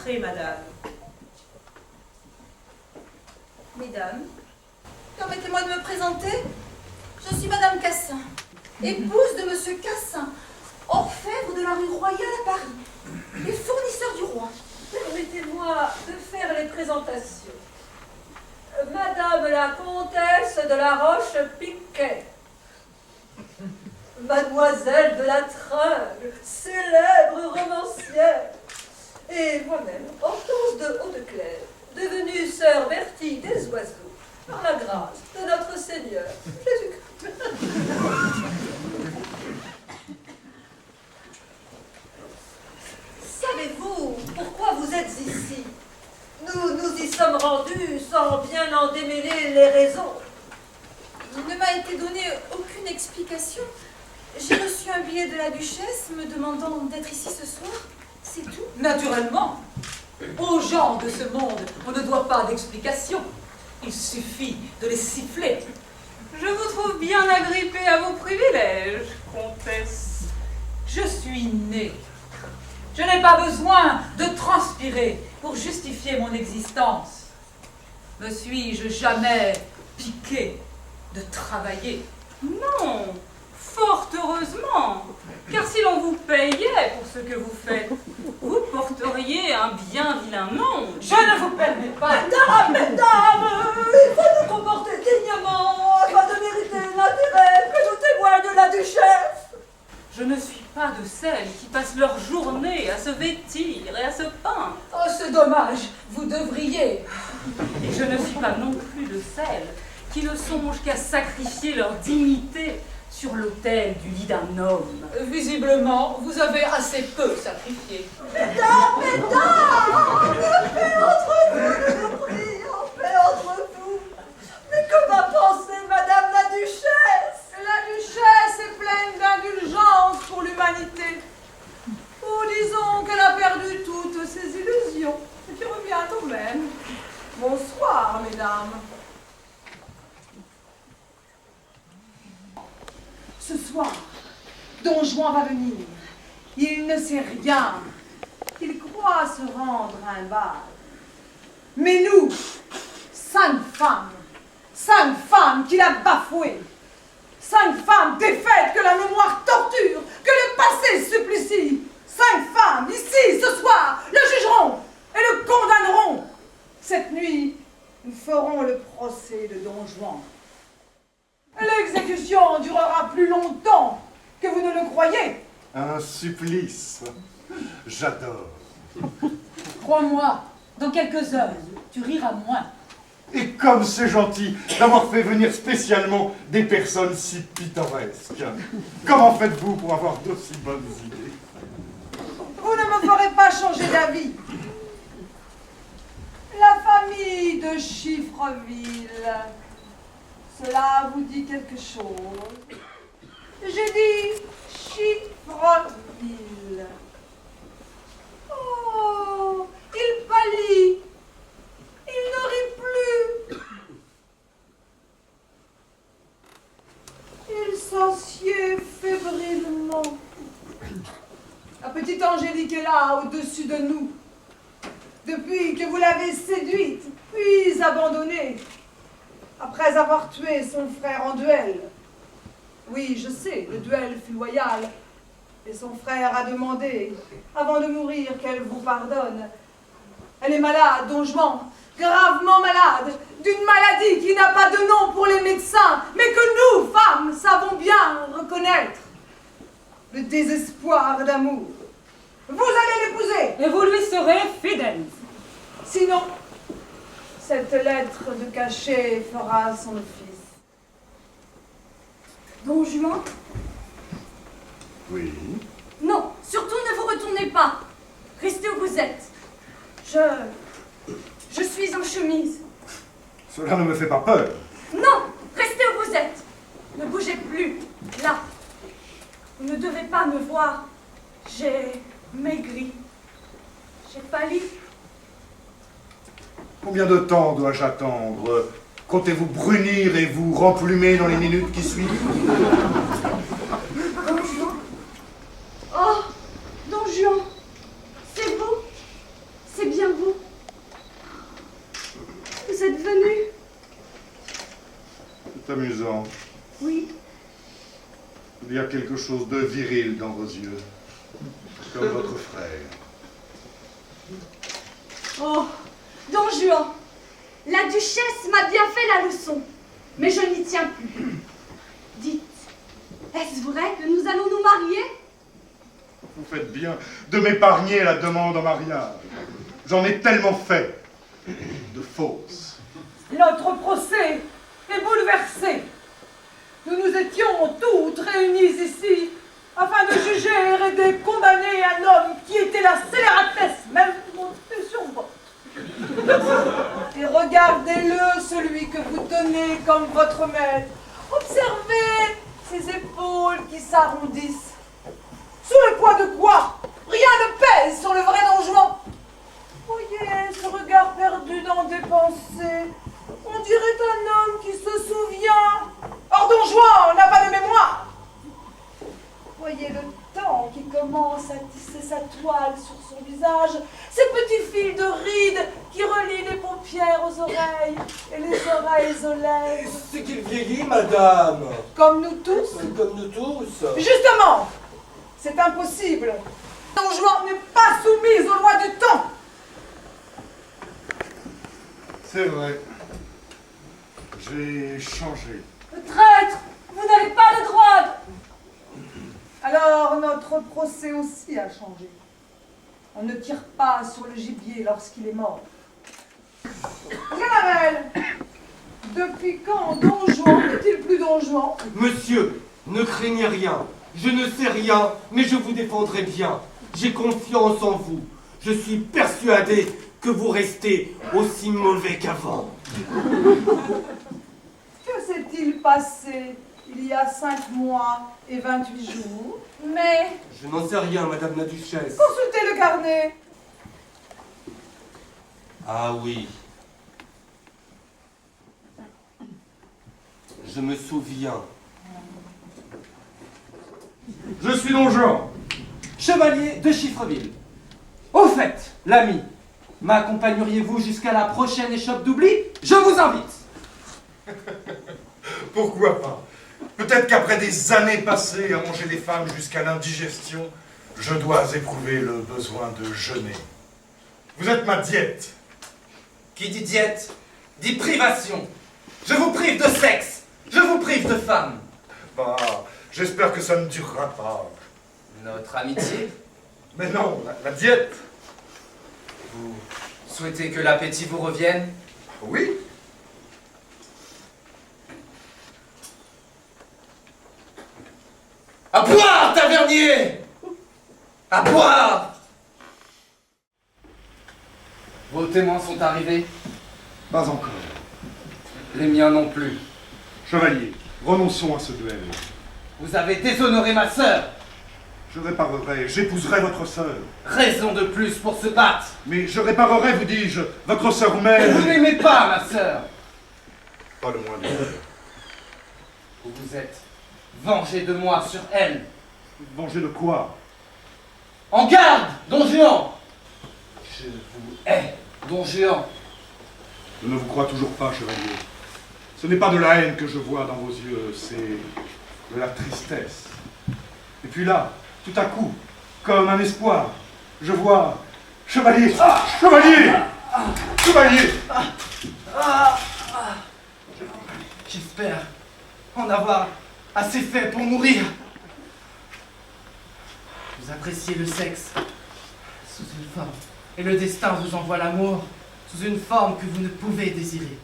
Entrez, madame. Mesdames, permettez-moi de me présenter. Je suis Madame Cassin, épouse de Monsieur Cassin, orfèvre de la rue Royale à Paris, et fournisseur du roi. Permettez-moi de faire les présentations. Madame la comtesse de la Roche-Piquet, Mademoiselle de la Tringle, célèbre romancière, et moi-même, Hortense de Hauteclair, devenue sœur Bertie des Oiseaux, par la grâce de notre Seigneur Jésus-Christ. Savez-vous pourquoi vous êtes ici? Nous y sommes rendus sans bien en démêler les raisons. Il ne m'a été donné aucune explication. J'ai reçu un billet de la duchesse me demandant d'être ici ce soir. C'est tout. Naturellement, aux gens de ce monde, on ne doit pas d'explication. Il suffit de les siffler. Je vous trouve bien agrippée à vos privilèges, comtesse. Je suis née. Je n'ai pas besoin de transpirer pour justifier mon existence. Me suis-je jamais piqué de travailler? Non, fort heureusement, car si l'on vous payait pour ce que vous faites, vous porteriez un bien vilain nom. Je ne vous permets pas. Mesdames, il faut nous comporter dignement afin de mériter l'intérêt que nous témoigne la duchesse. Je ne suis pas de celles qui passent leur journée à se vêtir et à se peindre. Oh, c'est dommage, vous devriez. Et je ne suis pas non plus de celles qui ne songent qu'à sacrifier leur dignité sur l'autel du lit d'un homme. Visiblement, vous avez assez peu sacrifié. Mesdames, paix entre vous, je vous prie, en paix entre vous. Mais que va penser Madame la Duchesse? La duchesse est pleine d'indulgence pour l'humanité. Ou disons qu'elle a perdu toutes ses illusions, ce qui revient au même. Bonsoir, mesdames. Ce soir, Don Juan va venir. Il ne sait rien. Il croit se rendre à un bal. Mais nous, 5 femmes qu'il a bafouées, 5 femmes défaites que la mémoire torture, que le passé supplie. 5 femmes, ici, ce soir, le jugeront et le condamneront. Cette nuit, nous ferons le procès de Don Juan. L'exécution durera plus longtemps que vous ne le croyez. Un supplice. J'adore. Crois-moi, dans quelques heures, tu riras moins. Et comme c'est gentil d'avoir fait venir spécialement des personnes si pittoresques. Comment faites-vous pour avoir d'aussi bonnes idées? Vous ne me ferez pas changer d'avis. La famille de Chiffreville, cela vous dit quelque chose? J'ai dit Chiffreville. Oh, il pâlit. Il ne rit plus. Il s'assied fébrilement. La petite Angélique est là, au-dessus de nous. Depuis que vous l'avez séduite, puis abandonnée, après avoir tué son frère en duel. Oui, je sais, le duel fut loyal. Et son frère a demandé, avant de mourir, qu'elle vous pardonne. Elle est malade, Don Juan, gravement malade, d'une maladie qui n'a pas de nom pour les médecins, mais que nous, femmes, savons bien reconnaître. Le désespoir d'amour. Vous allez l'épouser. Et vous lui serez fidèle. Sinon, cette lettre de cachet fera son office. Don Juan? Oui. Non, surtout ne vous retournez pas. Restez où vous êtes. Je suis en chemise. Cela ne me fait pas peur. Non, restez où vous êtes. Ne bougez plus. Là. Vous ne devez pas me voir. J'ai maigri. J'ai pâli. Combien de temps dois-je attendre? Comptez-vous brunir et vous remplumer dans les minutes qui suivent? Don Juan. Oh, Don Juan. C'est vous? C'est bien C'est amusant. Oui. Il y a quelque chose de viril dans vos yeux. Comme votre frère. Oh, Don Juan, la duchesse m'a bien fait la leçon, mais je n'y tiens plus. Dites, est-ce vrai que nous allons nous marier? Vous faites bien de m'épargner la demande en mariage. J'en ai tellement fait de fausses. Notre procès est bouleversé. Nous nous étions toutes réunies ici afin de juger et de condamner un homme qui était la scélératesse même montée sur votre. Et regardez-le, celui que vous tenez comme votre maître. Observez ses épaules qui s'arrondissent. Sous le poids de quoi? Rien ne pèse sur le vrai Don Juan. Voyez ce regard perdu dans des pensées. On dirait un homme qui se souvient. Or Don Juan n'a pas de mémoire. Voyez le temps qui commence à tisser sa toile sur son visage, ces petits fils de rides qui relient les paupières aux oreilles et les oreilles aux lèvres. C'est qu'il vieillit, madame. Comme nous tous. Comme nous tous. Justement, c'est impossible. Don Juan n'est pas soumise aux lois du temps. C'est vrai. J'ai changé. Traître, vous n'avez pas le droit de... Alors notre procès aussi a changé. On ne tire pas sur le gibier lorsqu'il est mort. Rénamel, depuis quand Don Juan n'est-il plus Don Juan? Monsieur, ne craignez rien. Je ne sais rien, mais je vous défendrai bien. J'ai confiance en vous. Je suis persuadé que vous restez aussi mauvais qu'avant. Que s'est-il passé il y a 5 mois et 28 jours? Mais Je n'en sais rien, madame la duchesse. Consultez le carnet. Ah oui. Je me souviens. Je suis Don Juan. Chevalier de Chiffreville. Au fait, l'ami, m'accompagneriez-vous jusqu'à la prochaine échoppe d'oubli? Je vous invite. Pourquoi pas? Peut-être qu'après des années passées à manger des femmes jusqu'à l'indigestion, je dois éprouver le besoin de jeûner. Vous êtes ma diète. Qui dit diète, dit privation. Je vous prive de sexe, je vous prive de femme. Bah, j'espère que ça ne durera pas. Notre amitié, Mais non, la diète. vous souhaitez que l'appétit vous revienne? Oui. À boire, tavernier! À boire! Vos témoins sont arrivés? Pas encore. Les miens non plus. Chevalier, renonçons à ce duel. Vous avez déshonoré ma sœur. Je réparerai, j'épouserai votre sœur. Raison de plus pour se battre. Mais je réparerai, vous dis-je, votre sœur Vous même. n'aimez pas ma sœur. Pas le moins du monde. Vous vous êtes vengé de moi sur elle. Venger de quoi? En garde, Don Juan! Je vous hais, Don Juan. Je ne vous crois toujours pas, chevalier. Ce n'est pas de la haine que je vois dans vos yeux, c'est de la tristesse. Et puis là, tout à coup, comme un espoir, je vois... Chevalier! Chevalier! Chevalier! J'espère en avoir assez fait pour mourir. Vous appréciez le sexe sous une forme, et le destin vous envoie l'amour sous une forme que vous ne pouvez désirer.